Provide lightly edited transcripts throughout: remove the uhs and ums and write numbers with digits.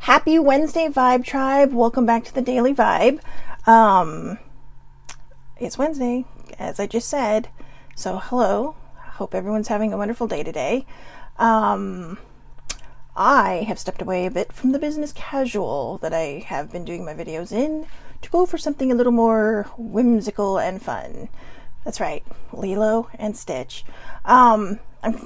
Happy Wednesday, Vibe Tribe. Welcome back to the Daily Vibe. It's Wednesday, as I just said. So, hello. Hope everyone's having a wonderful day today. I have stepped away a bit from the business casual that I have been doing my videos in to go for something a little more whimsical and fun. That's right, Lilo and Stitch. I'm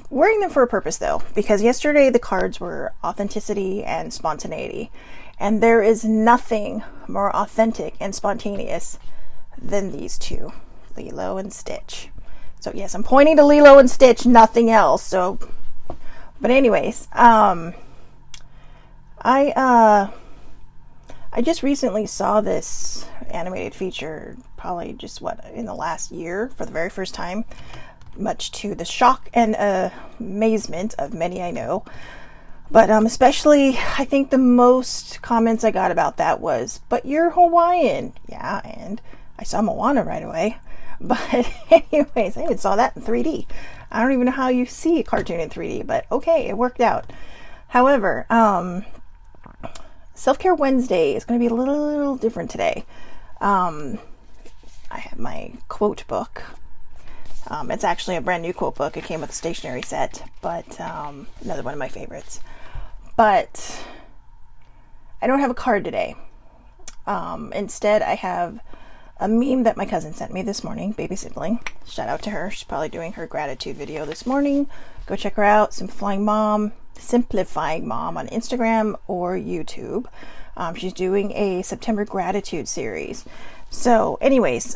wearing them for a purpose though, because yesterday the cards were authenticity and spontaneity, and there is nothing more authentic and spontaneous than these two, Lilo and Stitch. So yes, I'm pointing to Lilo and Stitch, nothing else. So, but anyways, I just recently saw this animated feature, probably just in the last year for the very first time, much to the shock and amazement of many I know. But especially, I think the most comments I got about that was, but you're Hawaiian. Yeah, and I saw Moana right away. But anyways, I even saw that in 3D. I don't even know how you see a cartoon in 3D, but okay, it worked out. However, Self-Care Wednesday is going to be a little different today. I have my quote book. It's actually a brand new quote book. It came with a stationery set, but another one of my favorites. But I don't have a card today. Instead, I have a meme that my cousin sent me this morning, baby sibling. Shout out to her. She's probably doing her gratitude video this morning. Go check her out, Simplifying Mom on Instagram or YouTube. She's doing a September gratitude series. So anyways,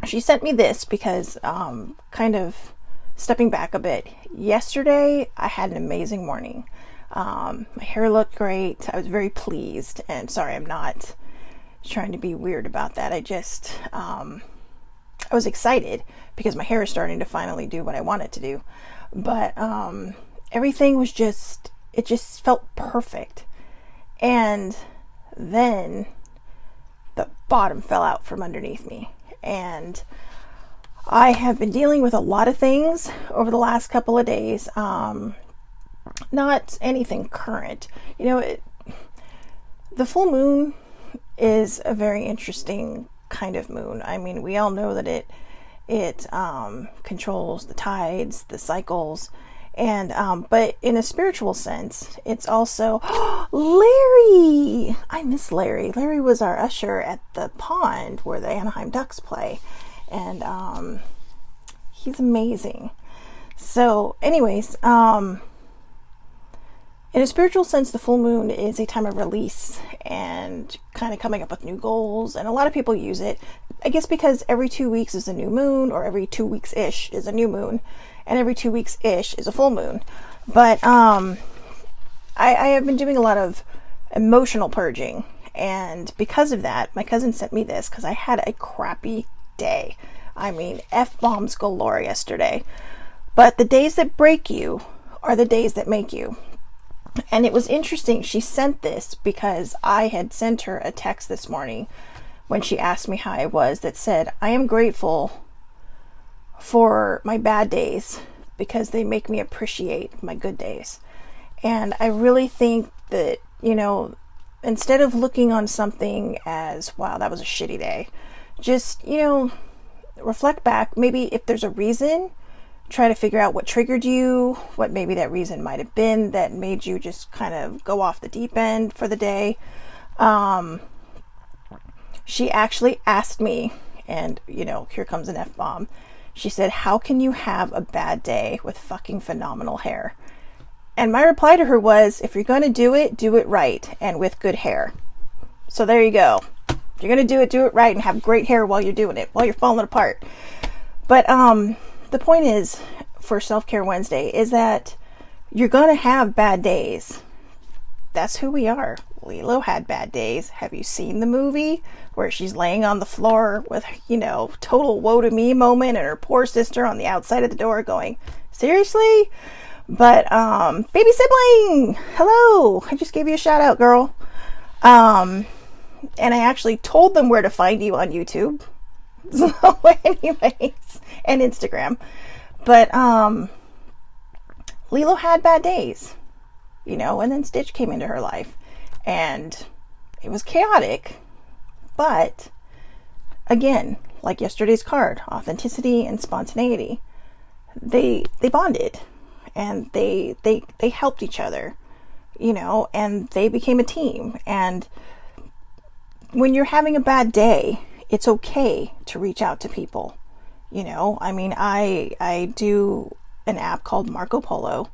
she sent me this because, kind of stepping back a bit, yesterday I had an amazing morning. My hair looked great. I was very pleased, and sorry, I'm not trying to be weird about that. I was excited because my hair is starting to finally do what I want it to do. But, everything was it just felt perfect. And then the bottom fell out from underneath me. And I have been dealing with a lot of things over the last couple of days. Not anything current. You know, the full moon is a very interesting kind of moon. I mean, we all know that it controls the tides, the cycles, and but in a spiritual sense, it's also Larry. I miss Larry. Larry was our usher at the pond where the Anaheim Ducks play, and he's amazing. So, anyways, in a spiritual sense, the full moon is a time of release and kind of coming up with new goals, and a lot of people use it, I guess, because every 2 weeks is a new moon, or every 2 weeks-ish is a new moon, and every 2 weeks-ish is a full moon. But I have been doing a lot of emotional purging, and because of that, my cousin sent me this because I had a crappy day. I mean, F-bombs galore yesterday. But the days that break you are the days that make you. And it was interesting, she sent this because I had sent her a text this morning when she asked me how I was that said, I am grateful for my bad days because they make me appreciate my good days. And I really think that, you know, instead of looking on something as, wow, that was a shitty day, just, you know, reflect back. Maybe if there's a reason, try to figure out what triggered you, what maybe that reason might have been that made you just kind of go off the deep end for the day. She actually asked me, and, you know, here comes an F-bomb. She said, how can you have a bad day with fucking phenomenal hair? And my reply to her was, if you're going to do it right and with good hair. So there you go. If you're going to do it right and have great hair while you're doing it, while you're falling apart. But, the point is, for Self-Care Wednesday, is that you're going to have bad days. That's who we are. Lilo had bad days. Have you seen the movie where she's laying on the floor with, you know, total woe to me moment, and her poor sister on the outside of the door going, seriously? But, baby sibling, hello. I just gave you a shout out, girl. And I actually told them where to find you on YouTube. So anyways, and Instagram. But Lilo had bad days, you know, and then Stitch came into her life. And it was chaotic, but again, like yesterday's card, authenticity and spontaneity, they bonded, and they helped each other, and they became a team. And when you're having a bad day, it's okay to reach out to people. I do an app called Marco Polo,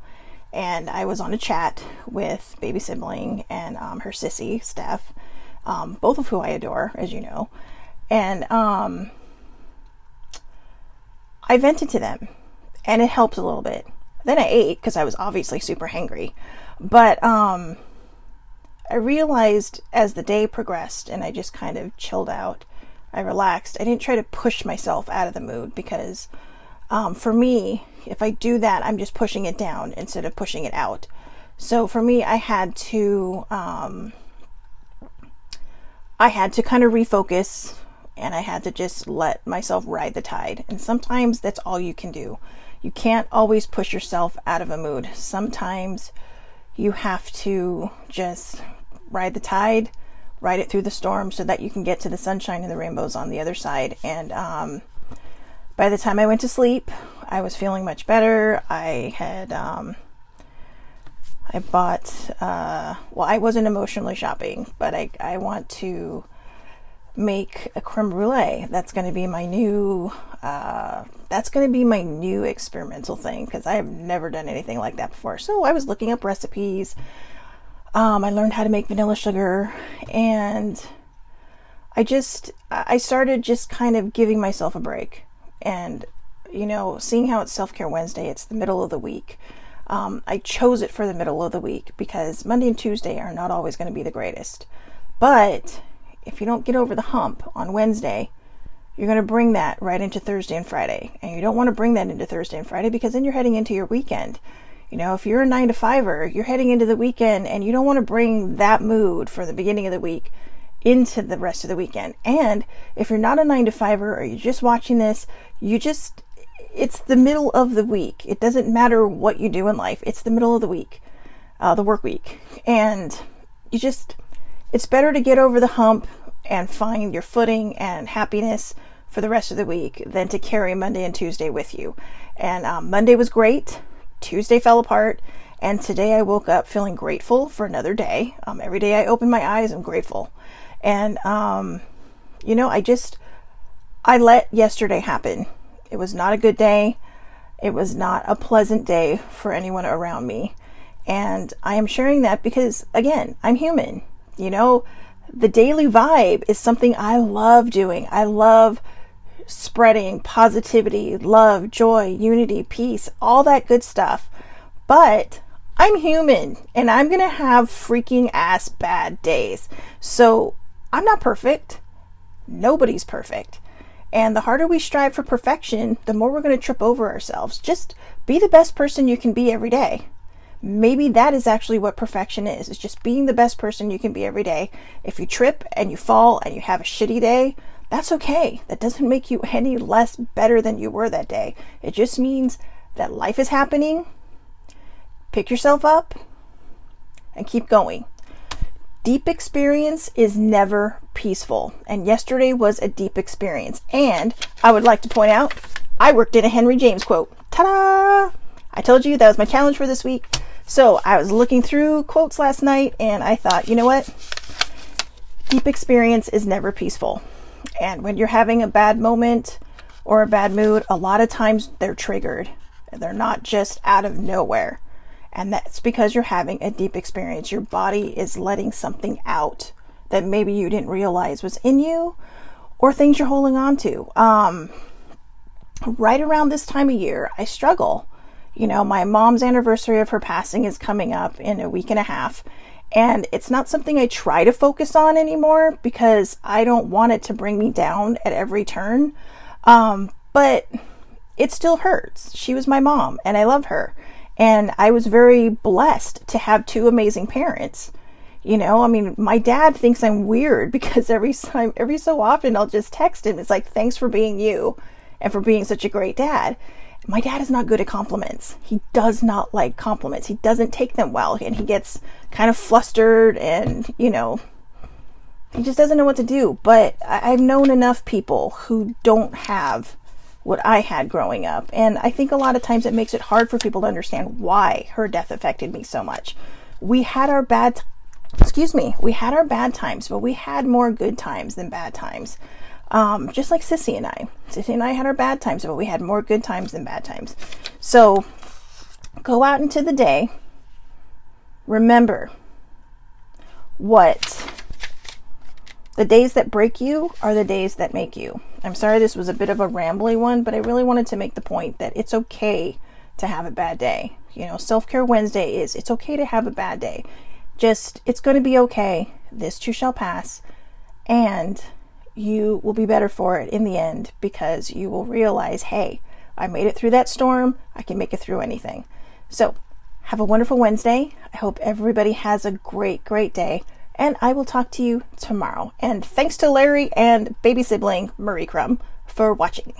and I was on a chat with baby sibling and her sissy, Steph, both of who I adore, as you know. And I vented to them, and it helped a little bit. Then I ate because I was obviously super hangry. But I realized as the day progressed and I just kind of chilled out, I relaxed. I didn't try to push myself out of the mood, because for me, if I do that, I'm just pushing it down instead of pushing it out. So for me, I had to kind of refocus, and I had to just let myself ride the tide. And sometimes that's all you can do. You can't always push yourself out of a mood. Sometimes you have to just ride the tide, ride it through the storm, so that you can get to the sunshine and the rainbows on the other side. And by the time I went to sleep, I was feeling much better. I bought, I wasn't emotionally shopping, but I want to make a creme brulee. That's going to be my new experimental thing, because I have never done anything like that before. So I was looking up recipes. I learned how to make vanilla sugar, and I started just kind of giving myself a break. And, seeing how it's Self-Care Wednesday, it's the middle of the week. I chose it for the middle of the week because Monday and Tuesday are not always going to be the greatest. But if you don't get over the hump on Wednesday, you're going to bring that right into Thursday and Friday. And you don't want to bring that into Thursday and Friday, because then you're heading into your weekend. If you're a 9-to-5er, you're heading into the weekend, and you don't want to bring that mood for the beginning of the week into the rest of the weekend. And if you're not a 9-to-5er, or you're just watching this, it's the middle of the week. It doesn't matter what you do in life. It's the middle of the week, the work week. And it's better to get over the hump and find your footing and happiness for the rest of the week than to carry Monday and Tuesday with you. And Monday was great. Tuesday fell apart. And today I woke up feeling grateful for another day. Every day I open my eyes, I'm grateful. And, I let yesterday happen. It was not a good day. It was not a pleasant day for anyone around me. And I am sharing that because, again, I'm human. The daily vibe is something I love doing. I love spreading positivity, love, joy, unity, peace, all that good stuff. But I'm human, and I'm going to have freaking ass bad days. So I'm not perfect. Nobody's perfect. And the harder we strive for perfection, the more we're going to trip over ourselves. Just be the best person you can be every day. Maybe that is actually what perfection is. It's just being the best person you can be every day. If you trip and you fall and you have a shitty day, that's okay. That doesn't make you any less better than you were that day. It just means that life is happening. Pick yourself up and keep going. Deep experience is never peaceful. And yesterday was a deep experience. And I would like to point out, I worked in a Henry James quote. Ta-da! I told you that was my challenge for this week. So I was looking through quotes last night, and I thought, you know what? Deep experience is never peaceful. And when you're having a bad moment or a bad mood, a lot of times they're triggered. They're not just out of nowhere. And that's because you're having a deep experience. Your body is letting something out that maybe you didn't realize was in you, or things you're holding on to. Right around this time of year, I struggle. My mom's anniversary of her passing is coming up in a week and a half. And it's not something I try to focus on anymore, because I don't want it to bring me down at every turn. But it still hurts. She was my mom, and I love her. And I was very blessed to have two amazing parents. My dad thinks I'm weird because every so often I'll just text him. It's like, thanks for being you and for being such a great dad. My dad is not good at compliments. He does not like compliments. He doesn't take them well, and he gets kind of flustered, and, he just doesn't know what to do. But I've known enough people who don't have what I had growing up. And I think a lot of times it makes it hard for people to understand why her death affected me so much. We had our bad times, but we had more good times than bad times. Just like Sissy and I. Sissy and I had our bad times, but we had more good times than bad times. So go out into the day. Remember the days that break you are the days that make you. I'm sorry this was a bit of a rambly one, but I really wanted to make the point that it's okay to have a bad day. Self-Care Wednesday it's okay to have a bad day. It's going to be okay. This too shall pass. And you will be better for it in the end, because you will realize, hey, I made it through that storm. I can make it through anything. So have a wonderful Wednesday. I hope everybody has a great, great day. And I will talk to you tomorrow. And thanks to Larry and baby sibling Marie Crumb for watching.